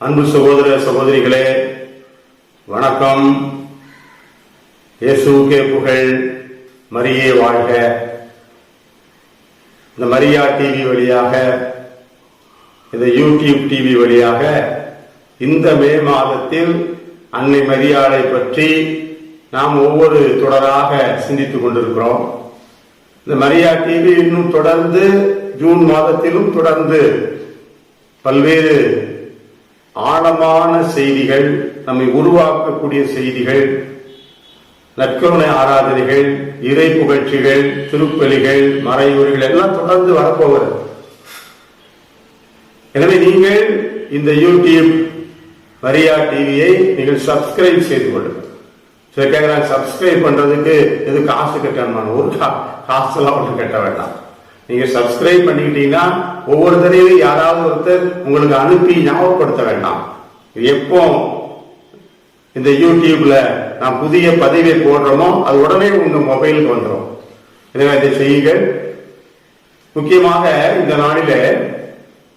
அன்பு சகோதர சகோதரிகளே, வணக்கம். இயேசுவுக்கே புகழ், மரியே வாழ்க. இந்த மரியா டிவி வழியாக, இந்த யூடியூப் டிவி வழியாக இந்த மே மாதத்தில் அன்னை மரியாளை பற்றி நாம் ஒவ்வொரு தொடராக சிந்தித்துக் கொண்டிருக்கிறோம். இந்த மரியா டிவி இன்னும் தொடர்ந்து ஜூன் மாதத்திலும் தொடர்ந்து பல்வேறு ஆழமான செய்திகள், நம்மை உருவாக்கக்கூடிய செய்திகள், நற்கருணை ஆராதனைகள், இறை புகழ்ச்சிகள், திருப்பலிகள், மறைவுரைகள் எல்லாம் தொடர்ந்து வரப்போகிறது. எனவே நீங்கள் இந்த யூடியூப் மரியா டிவியை நீங்கள் சப்ஸ்கிரைப் செய்து கொள்ளுங்கள். சில கேட்கிறாங்க, சப்ஸ்கிரைப் பண்றதுக்கு எது காசு கட்டணும்? ஒரு காசுலாம் ஒன்று கட்ட வேண்டாம். நீங்க சப்ஸ்கிரைப் பண்ணிக்கிட்டீங்கன்னா ஒவ்வொரு தடவையும் யாராவது ஒருத்தர் உங்களுக்கு அனுப்பி ஞாபகப்படுத்த வேண்டாம். எப்போ இந்த யூடியூப்ல நான் புதிய பதிவை போடுறோமோ அது உடனே உங்க மொபைலுக்கு வந்துடும். எனவே இதை செய்யுங்கள். முக்கியமாக இந்த நாளில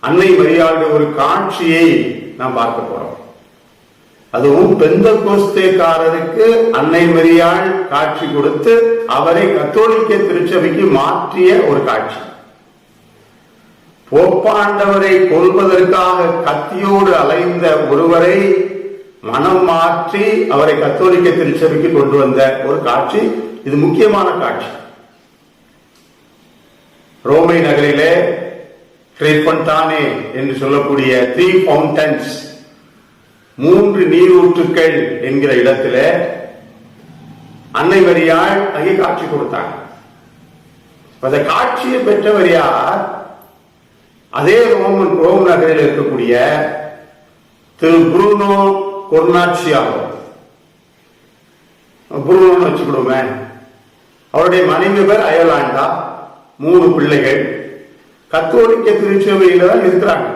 அன்னை மரியாளுடைய ஒரு காட்சியை நாம் பார்க்க போறோம். அதுவும் பெந்தகோஸ்தேக்காரருக்கு அன்னை மரியாள் காட்சி கொடுத்து அவரை கத்தோலிக்க திருச்சபைக்கு மாற்றிய ஒரு காட்சி. போப்பாண்டவரை கொல்வதற்காக கத்தியோடு அலைந்த ஒருவரை மனம் மாற்றி அவரை கத்தோலிக்க திருச்சபைக்கு கொண்டு வந்த ஒரு காட்சி. இது முக்கியமான காட்சி. ரோமை நகரிலே ட்ரைபன்டானே என்று சொல்லக்கூடிய 3 ஃபவுண்டன்ஸ், 3 நீரூற்றுக்கள் என்கிற இடத்துல அன்னை மரியாள் அங்கே காட்சி கொடுத்தாங்க. அந்த காட்சியை பெற்றவர் யார்? அதே ரோம் நகரில் இருக்கக்கூடிய திரு புருனோ கொர்னாச்சியாலோ. புருனோன்னு வச்சுக்கிடுமே. அவருடைய மனைவி பேர் அயலாண்டா. 3 பிள்ளைகள் கத்தோலிக்க திருச்சபையில தான் இருக்கிறாங்க.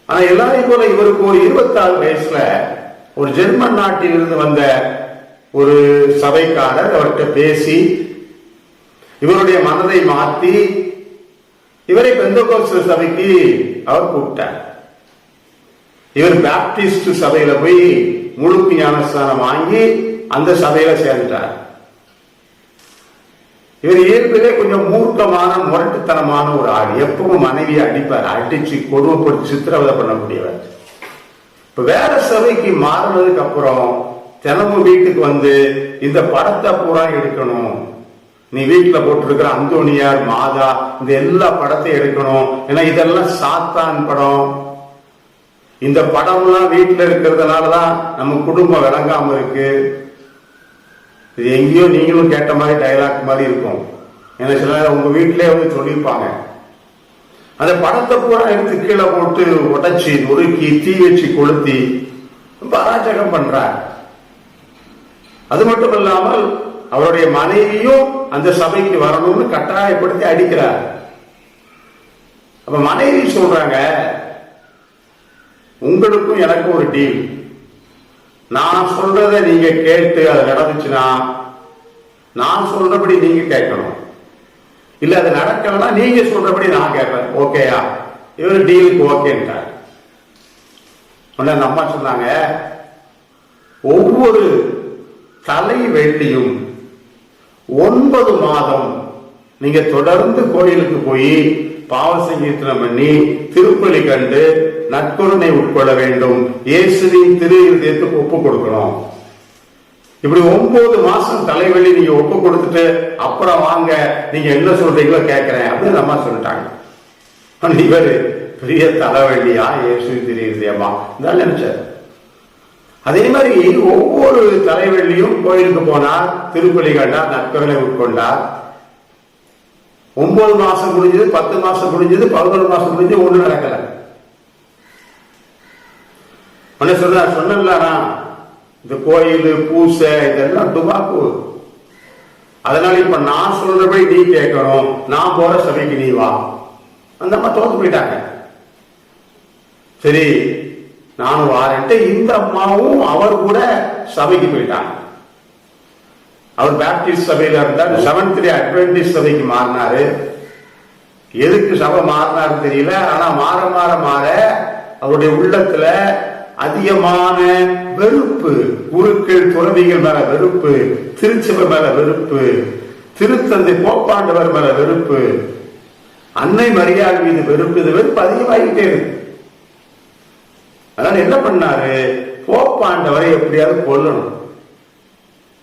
ஆனா எல்லாரையும் போல இவருக்கு ஒரு 26 வயசுல ஒரு ஜெர்மன் நாட்டில் இருந்து வந்த ஒரு சபைக்காரர் அவர்கிட்ட பேசி இவருடைய மனதை மாற்றி இவரை பெந்தகோஸ்தே சபைக்கு அவர் கூப்பிட்டார். இவர் பாப்டிஸ்ட் சபையில போய் முழுக்கு ஞானஸ்தானம் வாங்கி அந்த சபையில சேர்ந்துட்டார். இவர் இயல்பிலே கொஞ்சம் மூர்க்கமான முரட்டுத்தனமான ஒரு ஆள். எப்பவும் மனைவியை அடிப்பார், அடிச்சு கொடுமைப்படுத்தி சித்திரவதை பண்ணக்கூடியவர். இப்ப வேற சபைக்கு மாறினதுக்கு அப்புறம் தினமும் வீட்டுக்கு வந்து இந்த படத்தை பூரா எடுக்கணும், நீ வீட்டுல போட்டிருக்கிற அந்தோனியார், மாதா, இந்த எல்லா படத்தையும் எடுக்கணும், ஏன்னா இதெல்லாம் சாத்தான் படம். இந்த படம்லாம் வீட்டுல இருக்கிறதுனாலதான் நம்ம குடும்பம் விளங்காம இருக்கு. இது எங்கேயோ நீங்களும் கேட்ட மாதிரி டைலாக் மாதிரி இருக்கும். ஏன்னா சில நேரம் உங்க வீட்டிலே வந்து சொல்லியிருப்பாங்க. அந்த படத்தை பூரா எடுத்து கீழே போட்டு உடைச்சி நொறுக்கி தீ வச்சு கொளுத்தி ரொம்ப அராஜகம் பண்றார். அது மட்டும் இல்லாமல் அவருடைய மனைவியும் அந்த சபைக்கு வரணும்னு கட்டாயப்படுத்தி அடிக்கிறார். அப்ப மனைவி சொல்றாங்க, உங்களுக்கும் எனக்கும் ஒரு டீல். நான் சொல்றத நீங்க கேட்டு அது நடந்துச்சுன்னா நான் சொல்றபடி நீங்க கேட்கணும், இல்ல அது நடக்கலன்னா நீங்க சொல்றபடி நான் கேட்பேன். ஓகேயா? இவர் டீலுக்கு ஓகேன்ட்டார். அந்த அம்மா சொன்னாங்க, ஒவ்வொரு தலை வெள்ளியும் 9 மாதம் நீங்க தொடர்ந்து கோயிலுக்கு போய் பாவ சங்கீர்த்தனம் பண்ணி திருப்பலி கண்டு நற்கருணை உட்கொள்ள வேண்டும், இயேசுவின் திரு இருதயத்துக்கு ஒப்பு கொடுக்கணும். இப்படி 9 மாசம் தலைவலி நீங்க ஒப்பு கொடுத்துட்டு அப்புறம் வாங்க நீங்க என்ன சொல்றீங்களோ கேட்கிறேன் அப்படின்னு அம்மா சொல்லிட்டாங்க. இவர் பெரிய தலைவலியா இயேசுவின் திரு இருதயமா தான் நினைச்சார். அதே மாதிரி ஒவ்வொரு தலைவலியும் கோயிலுக்கு போனார், திருப்பலி கண்டார், நற்கருணை உட்கொண்டார். 9 மாசம் முடிஞ்சது, 10 மாசம் முடிஞ்சது, 11 மாசம் முடிஞ்சது, ஒண்ணு நடக்கல. சொன்னா இந்த கோயில் பூசை இதெல்லாம் டுபாக்கு. அதனால இப்ப நான் சொல்றபடி நீ கேட்கணும், நான் போற சபைக்கு நீ வா. அந்த அம்மா தோத்து போயிட்டாங்க. சரி நானும் வாரேன்ட்டு இந்த அம்மாவும் அவர் கூட சபைக்கு போயிட்டாங்க. அவர் பாப்டிஸ்ட் சபையில இருந்தார். 7th டே அட்வென்டிஸ்ட் சபைக்கு மாறினாரு. எதுக்கு சபை மாறினாரு தெரியல. ஆனா மாற மாற மாற அவருடைய உள்ளத்துல அதிகமான வெறுப்பு, குருக்கள் துறவிகள் மேல வெறுப்பு, திருச்சபை மேல வெறுப்பு, திருத்தந்தை போப்பாண்டவர் மேல வெறுப்பு, அன்னை மரியாதை மீது வெறுப்பு, இது வெறுப்பு அதிகமாகிட்டே இருக்கு. அதனால என்ன பண்ணாரு, போப்பாண்டவரை எப்படியாவது கொல்லணும்.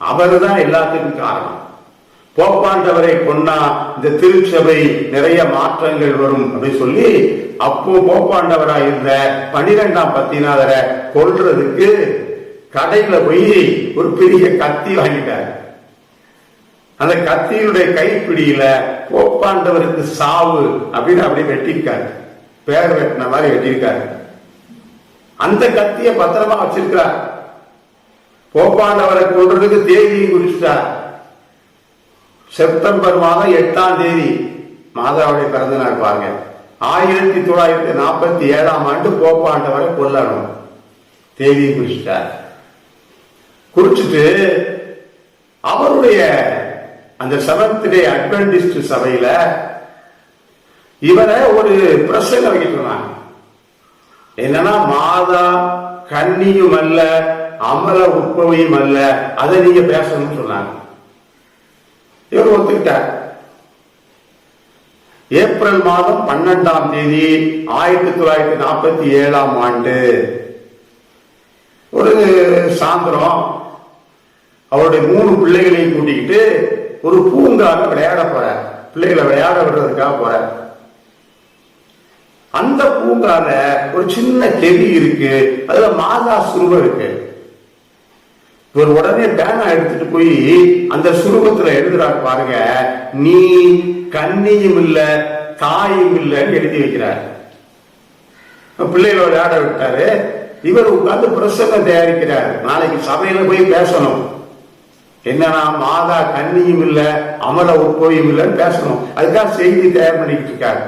அவரு தான் எல்லாத்துக்கும் காரணம். போப்பாண்டவரை கொன்னா இந்த திருச்சபை நிறைய மாற்றங்கள் வரும் அப்படின்னு சொல்லி அப்போ போப்பாண்டவராக இருந்த 12ஆம் பத்திநாதரை கொல்றதுக்கு கடையில போய் ஒரு பெரிய கத்தி வாங்கிட்டார். அந்த கத்தியுடைய கைப்பிடியில போப்பாண்டவருக்கு சாவு அப்படின்னு அப்படி வெட்டிருக்காரு, பேர் வெட்டின மாதிரி வெட்டியிருக்காரு. அந்த கத்திய பத்திரமா வச்சிருக்கிறார். போப்பாண்டவரை கொல்றதுக்கு தேதியும் குறிச்சிட்டார். செப்டம்பர் மாதம் 8ஆம் தேதி மாதாவுடைய பிறந்த நாள் பாருங்க. 1947ஆம் ஆண்டு போப்பாண்டவரை கொல்லணும், தேதியை குறிச்சிட்டார். குறிச்சிட்டு அவருடைய அந்த செவன்த் டே அட்வென்டிஸ்ட் சபையில இவரை ஒரு பிரசங்க வைக்க சொன்னாங்க. என்னன்னா, மாதா கன்னியும் அல்ல, அமல உற்பவியும் அல்ல, அதை நீங்க பேசணும்னு சொன்னாங்க. இவர் ஒத்துக்கிட்டார். ஏப்ரல் மாதம் 12ஆம் தேதி 1947ஆம் ஆண்டு ஒரு சாயந்தரம் அவருடைய 3 பிள்ளைகளையும் கூட்டிக்கிட்டு ஒரு பூங்கால விளையாட போறார். பிள்ளைகளை விளையாட விடுறதுக்காக போறார். அந்த பூங்கால ஒரு சின்ன செடி இருக்கு, அதுல மாதா சுருவம் இருக்கு. இவர் உடனே பேனா எடுத்துட்டு போய் அந்த சுருவத்துல எழுதுறாரு பாருங்க, நீ கன்னியும் இல்ல தாயும் இல்லைன்னு எழுதி வைக்கிறார். பிள்ளைகளை விளையாட விட்டாரு. இவர் உட்கார்ந்து பிரசங்கம் தயாரிக்கிறார். நாளைக்கு சபையில போய் பேசணும். என்னன்னா, மாதா கன்னியும் இல்ல அமல உற்பவியும் இல்லைன்னு பேசணும். அதுக்காக செய்தி தயார் பண்ணிட்டு இருக்காரு.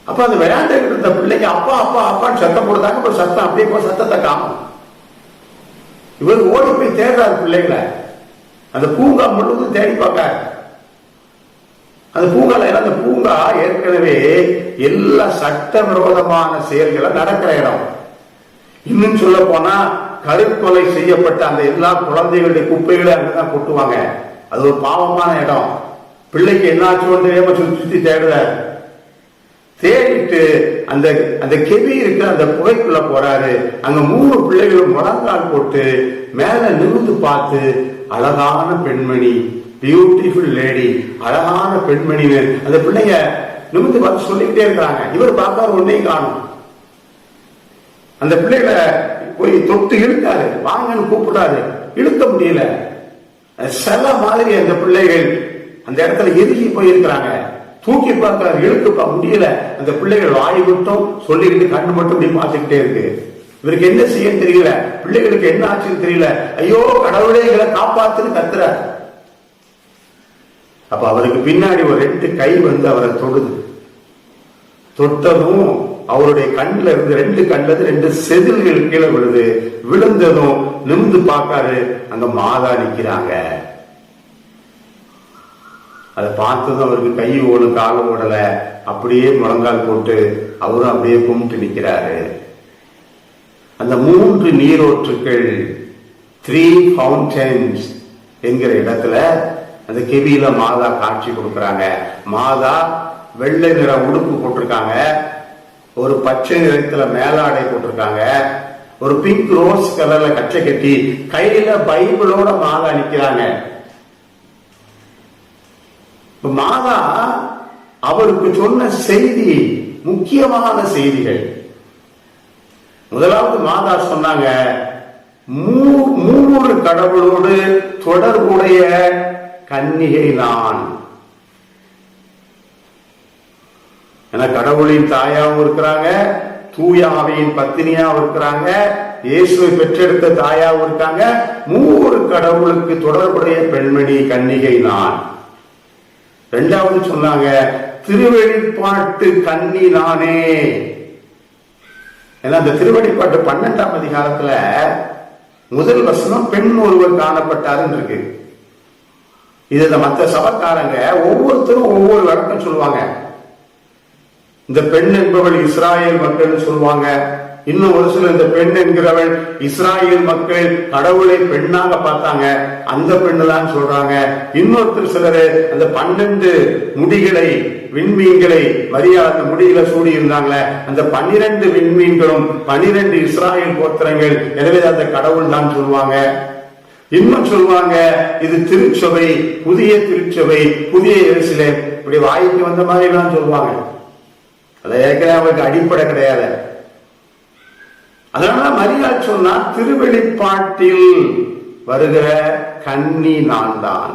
அப்ப அந்த விளையாண்டு இருந்த பிள்ளைங்க அப்பா அப்பா அப்பான்னு சத்தம் போடுறாங்க. சத்தம் அப்படியே போய் சத்தத்தை காணும். இவர் ஓடி போய் தேடுறாரு பிள்ளைகளை. அந்த பூங்கா முழுவதும் தேடி பார்க்காரு. அந்த பூங்கால அந்த பூங்கா ஏற்கனவே எல்லா சட்டவிரோதமான செயல்களை நடக்கிற இடம். இன்னும் சொல்ல போனா கருக்கொலை செய்யப்பட்ட அந்த எல்லா குழந்தைகளுடைய குப்பைகளை அங்கதான் கொட்டுவாங்க. அது ஒரு பாவமான இடம். பிள்ளைக்கு என்னாச்சுன்னு தெரியாம சுத்தி தேடுறாரு. தேடிட்டு அந்த அந்த கெவி இருக்கிற அந்த புகைக்குள்ள போறாரு. அங்க 3 பிள்ளைகளும் முழங்கால் போட்டு மேல நிமிர்ந்து பார்த்து, அழகான பெண்மணி, பியூட்டிஃபுல் லேடி, அழகான பெண்மணி, அந்த பிள்ளைங்க நிமிர்ந்து பார்த்து சொல்லிக்கிட்டே இருக்கிறாங்க. இவர் பார்த்தாரு, ஒன்னையும் காணும். அந்த பிள்ளைகளை போய் தொட்டு இழுத்தாரு, வாங்கன்னு கூப்பிடாரு, இழுக்க முடியல. சில மாதிரி அந்த பிள்ளைகள் அந்த இடத்துல எதுக்கி போயிருக்கிறாங்க. தூக்கி பார்க்கிறார், இழுக்க முடியல. அந்த பிள்ளைகள் வாய் மட்டும் சொல்லிக்கிட்டு கண்ணு மட்டும் இப்படி பார்த்துக்கிட்டே இருக்கு. இவருக்கு என்ன செய்ய தெரியல, பிள்ளைகளுக்கு என்ன ஆச்சுன்னு தெரியல. ஐயோ கடவுளே, எங்களை காப்பாத்துன்னு கத்துற. அப்ப அவருக்கு பின்னாடி ஒரு 2 கை வந்து அவரை தொடுது. தொட்டதும் அவருடைய கண்ணுல இருந்து 2 கண்ணுல 2 செதில்கள் கீழே விழுது. விழுந்ததும் நிமிந்து பார்க்காரு, அங்க மாதா நிக்கிறாங்க. அதை பார்த்ததும் அவருக்கு கை ஓடும் காலம் ஓடல. அப்படியே முழங்கால் போட்டு அவரும் அப்படியே கும்பிட்டு நிற்கிறாரு. அந்த 3 நீரோற்றுக்கள், 3 ஃபவுண்டன்ஸ் என்கிற இடத்துல அந்த கெபியில மாதா காட்சி கொடுக்கிறாங்க. மாதா வெள்ளை நிற உடுப்பு போட்டிருக்காங்க, ஒரு பச்சை நிறத்துல மேலாடை போட்டிருக்காங்க, ஒரு பிங்க் ரோஸ் கலர்ல கச்சை கட்டி கையில பைபிளோட மாதா நிக்கிறாங்க. மாதா அவருக்கு சொன்ன செய்தி முக்கியமான செய்திகள். முதலாவது மாதா சொன்னாங்க, 3 கடவுளோடு தொடர்புடைய கன்னிகை நான். என கடவுளின் தாயாவும் இருக்கிறாங்க, தூய ஆவியின் பத்தினியாவும் இருக்கிறாங்க, இயேசுவை பெற்றெடுத்த தாயாவும் இருக்காங்க. 3 கடவுளுக்கு தொடர்புடைய பெண்மணி கன்னிகை நான். 2வது சொன்னாங்க, திருவெளிப்பாட்டு கன்னி நானே. ஏன்னா அந்த திருவெளிப்பாட்டு 12ஆம் அதிகாரத்துல முதல் வசனம் பெண் ஒருவர் காணப்பட்டாருன்னு இருக்கு. இதுல மற்ற சபைக்காரங்க ஒவ்வொருத்தரும் ஒவ்வொரு விளக்கம் சொல்லுவாங்க. இந்த பெண் என்பவள் இஸ்ராயேல் மக்கள் சொல்லுவாங்க. இன்னும் ஒரு சில இந்த பெண் என்கிறவள் இஸ்ராயேல் மக்கள் கடவுளை பெண்ணாக பார்த்தாங்க, அந்த பெண்ணு தான் சொல்றாங்க. இன்னொருத்தர் சிலரு அந்த 12 முடிகளை விண்மீன்களை மரியா அந்த முடிகளை சூடி இருந்தாங்களே, அந்த 12 விண்மீன்களும் 12 இஸ்ராயேல் கோத்திரங்கள், எனவே அந்த கடவுள் தான் சொல்லுவாங்க. இன்னும் சொல்லுவாங்க இது திருச்சபை, புதிய திருச்சபை, புதிய எருசலேம், இப்படி வாய்க்கு வந்த மாதிரி எல்லாம் சொல்லுவாங்க. அதை ஏற்கனவே அவருக்கு அடிப்படை கிடையாது. அதனால மரியாள் சொன்னா திருவெளிப்பாட்டில் வருகிற கன்னி நான் தான்.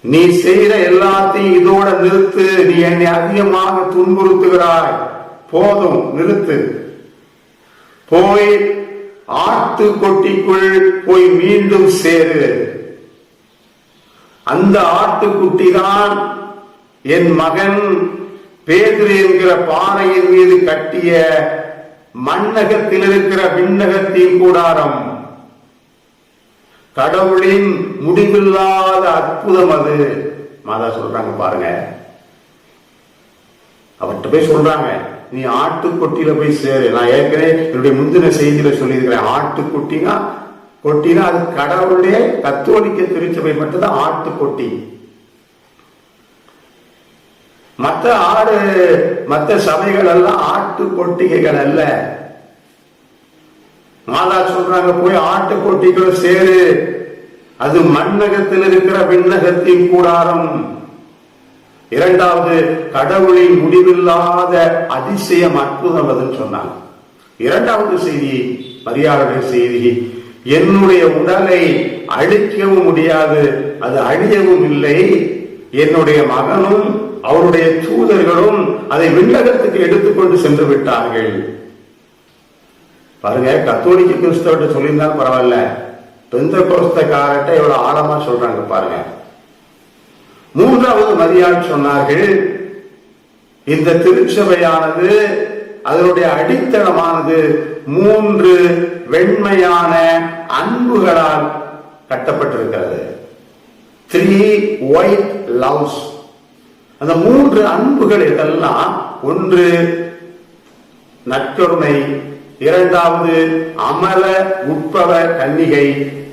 நீ செய்யற எல்லாத்தையும் இதோட நிறுத்து, நீ என்னை அதிகமாக துன்புறுத்துகிறாய், போதும் நிறுத்து. போய் ஆட்டு கொட்டிக்குள் போய் மீண்டும் சேரு. அந்த ஆட்டுக்குட்டி தான் என் மகன் பேதுரு என்கிற பாறையின் மீது கட்டிய மண்ணகத்தில் இருக்கிற விண்ணகத்தின் கூடாரம். கடவுளின் முடிவில்லாத அற்புதம் அது. மாதா சொல்றாங்க பாருங்க, அவர்கிட்ட போய் சொல்றாங்க நீ ஆட்டுக்கொட்டியில போய் சேரு. நான் ஏற்கனவே என்னுடைய முந்தின செய்தியில சொல்லியிருக்கிறேன், ஆட்டுக்குட்டினா கொட்டினா அது கடவுளுடைய கத்தோலிக்க திருச்சபை மட்டும்தான் ஆட்டுக்கொட்டி. மற்ற ஆடு மற்ற சபைகள் எல்லாம் ஆட்டு கொட்டிகைகள் அல்ல. மாதா சொல்றாங்க போய் ஆட்டு கொட்டிகள் சேரு, அது மண்ணகத்தில் இருக்கிற விண்ணகத்தின் கூடாரம். இரண்டாவது கடவுளின் முடிவில்லாத அதிசயம் அற்புதம் அதுன்னு சொன்னாங்க. இரண்டாவது செய்தி மரியாளுடைய செய்தி, என்னுடைய உடலை அழிக்கவும் முடியாது, அது அழியவும் இல்லை, என்னுடைய மகனும் அவருடைய தூதர்களும் அதை விண்ணகத்துக்கு எடுத்துக்கொண்டு சென்று விட்டார்கள். பாருங்க, கத்தோலிக்க கிறிஸ்தவர்கிட்ட சொல்லியிருந்தாலும் பரவாயில்ல, பெந்தெகோஸ்தேக்காரர்கிட்ட எவ்வளவு ஆழமா சொல்றாங்க பாருங்க. மூன்றாவது மரியாள் சொன்னார்கள், இந்த திருச்சபையானது அதனுடைய அடித்தளமானது 3 வெண்மையான அன்புகளால் கட்டப்பட்டிருக்கிறது. 3 white loves. அந்த 3 அன்புகள் இதெல்லாம், ஒன்று நற்கருணை, இரண்டாவது அமல உட்பவ கன்னிகை,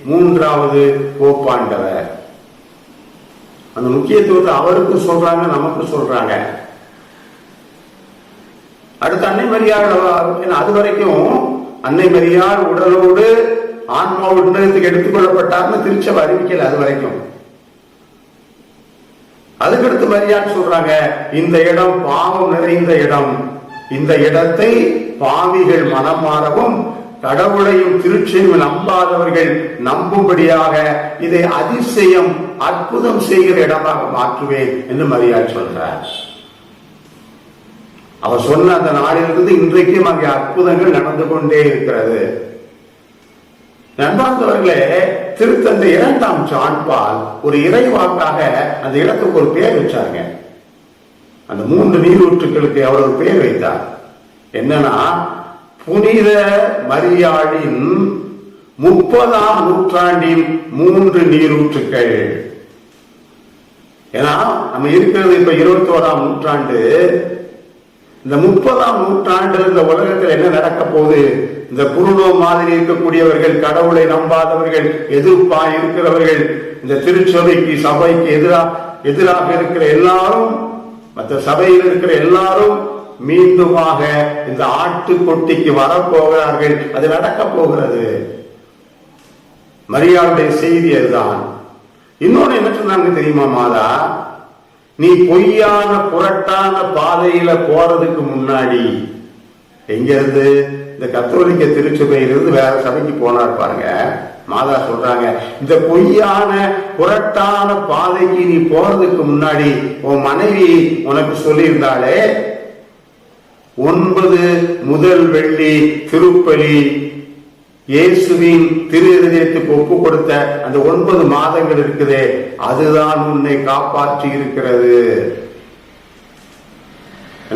மூன்றாவது போப்பாண்டவர். அந்த முக்கியத்துவத்தை அவருக்கு சொல்றாங்க, நமக்கு சொல்றாங்க. அடுத்து அன்னை மரியாள், அது வரைக்கும் அன்னை மரியாள் உடலோடு ஆன்மாவோடு உன்னதத்துக்கு எடுத்துக்கொள்ளப்பட்டார்னு திருச்சபை அறிவிக்கல அது வரைக்கும். அதுக்கடுத்து மரியாள் சொல்றாங்க, இந்த இடம் பாவம் நிறைந்த இடம், இந்த இடத்தை பாவிகள் மனம் மாறவும் கடவுளையும் திருச்செய்யும் நம்பாதவர்கள் நம்பும்படியாக இதை அதிசயம் அற்புதம் செய்கிற இடமாக மாற்றுவேன் என்று மரியாள் சொல்றார். அவர் சொன்ன அந்த நாளிலிருந்து இன்றைக்கும் அங்கே அற்புதங்கள் நடந்து கொண்டே இருக்கிறது. நண்பார்ந்தவர்களே, திருத்தந்தை 2ஆம் ஜான் பால் ஒரு இறைவாக்காக அந்த இடத்துக்கு ஒரு பெயர் வச்சாங்க. அந்த 3 நீரூற்றுக்களுக்கு அவர் ஒரு பெயர் வைத்தார். என்னன்னா, புனித மரியாளின் 30ஆம் நூற்றாண்டின் 3 நீரூற்றுக்கள். ஏன்னா நம்ம இருக்கிறது இப்ப 21ஆம் நூற்றாண்டு. இந்த 30ஆம் நூற்றாண்டு இந்த உலகத்தில் என்ன நடக்க போகுது? இந்த புருனோ மாதிரி இருக்கக்கூடியவர்கள், கடவுளை நம்பாதவர்கள், எதிர்ப்பா இருக்கிறவர்கள், இந்த திருச்சபைக்கு சபைக்கு எதிராக இருக்கிற எல்லாரும், மற்ற சபையில் இருக்கிற எல்லாரும் மீண்டுமாக இந்த ஆட்டு கொட்டிக்கு வரப்போகிறார்கள். அது நடக்க போகிறது. மரியாளுடைய செய்தி அதுதான். இன்னொன்னு என்ன சொன்னாங்க தெரியுமா மாதா? நீ பொய்யான புரட்டான பாதையில போறதுக்கு முன்னாடி, எங்க இருந்து? இந்த கத்தோலிக்க திருச்சபையிலிருந்து வேற சபைக்கு போனார் பாருங்க. மாதா சொல்றாங்க, இந்த பொய்யான புரட்டான பாதைக்கு நீ போறதுக்கு முன்னாடி உன் மனைவி உனக்கு சொல்லியிருந்தாலே, 9 முதல் வெள்ளி திருப்பலி இயேசுவின் திரு இதயத்துக்கு ஒப்பு கொடுத்த அந்த 9 மாதங்கள் இருக்குதே, அதுதான் உன்னை காப்பாற்றி இருக்கிறது.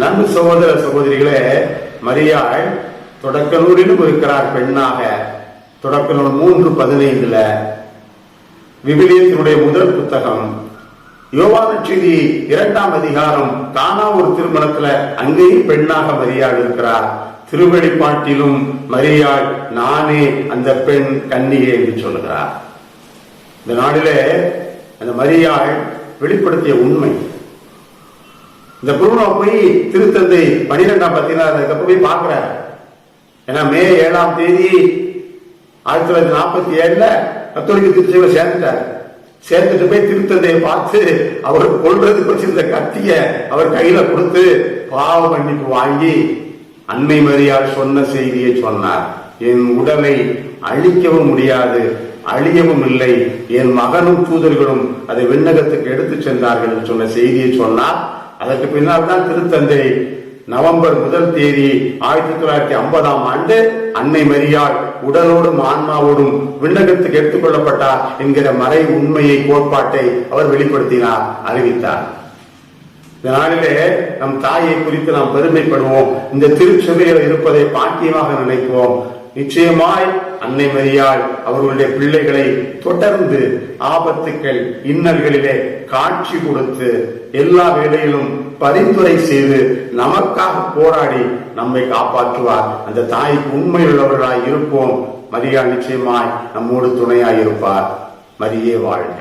அன்பு சகோதர சகோதரிகளே, மரியாள் தொடக்க நூலிலும் இருக்கிறார் பெண்ணாக. தொடக்க நூல் 3:15 விவிலியத்தினுடைய முதல் புத்தகம் யோவான் நற்செய்தி 2ஆம் அதிகாரம் கானா ஒரு திருமணத்துல அங்கேயும் பெண்ணாக மரியாள் இருக்கிறார். திருவெளிப்பாட்டிலும் மரியாள் நானே அந்த பெண் கன்னிகை என்று சொல்லுகிறார். இந்த நாளிலே அந்த மரியாள் வெளிப்படுத்திய உண்மை. இந்த புருனோ போய் திருத்தந்தை 12ஆம் அதுக்கப்புறம் போய் பார்க்கிறார். ஏன்னா மே 7ஆம் தேதி 1947 கத்தோலிக்க திருச்சபையில சேர்ந்துட்டு போய் திருத்தந்தையை பார்த்து அவர் கொல்றதுக்கு வச்சிருந்த கத்திய அவர் கையில கொடுத்து பாவ மன்னிப்பு வாங்கி அன்னை மரியாள் சொன்ன செய்தியை சொன்னார். என் உடலை அழிக்கவும் முடியாது, அழியவும் இல்லை, என் மகனும் தூதர்களும் அதை விண்ணகத்துக்கு எடுத்து சென்றார்கள் என்று சொன்ன செய்தியை சொன்னார். அதற்கு பின்னால் தான் திருத்தந்தை நவம்பர் 1 தேதி 1950ஆம் ஆண்டு அன்னை மரியாள் உடலோடும் ஆன்மாவோடும் விண்ணகத்துக்கு எடுத்துக் கொள்ளப்பட்டார் என்கிற மறை உண்மையை கோட்பாட்டை அவர் வெளிப்படுத்தினார், அறிவித்தார். இந்த நாளிலே நம் தாயை குறித்து நாம் பெருமைப்படுவோம். இந்த திருச்சபையில் இருப்பதை பாக்கியமாக நினைப்போம். நிச்சயமாய் அன்னை மரியாள் அவர்களுடைய பிள்ளைகளை தொடர்ந்து ஆபத்துக்கள் இன்னல்களிலே காட்சி கொடுத்து எல்லா வேளையிலும் பரிந்துரை செய்து நமக்காக போராடி நம்மை காப்பாற்றுவார். அந்த தாய்க்கு உண்மையுள்ளவர்களாய் இருப்போம். மரியாள் நிச்சயமாய் நம்மோடு துணையாய் இருப்பார். மரியே வாழ்க.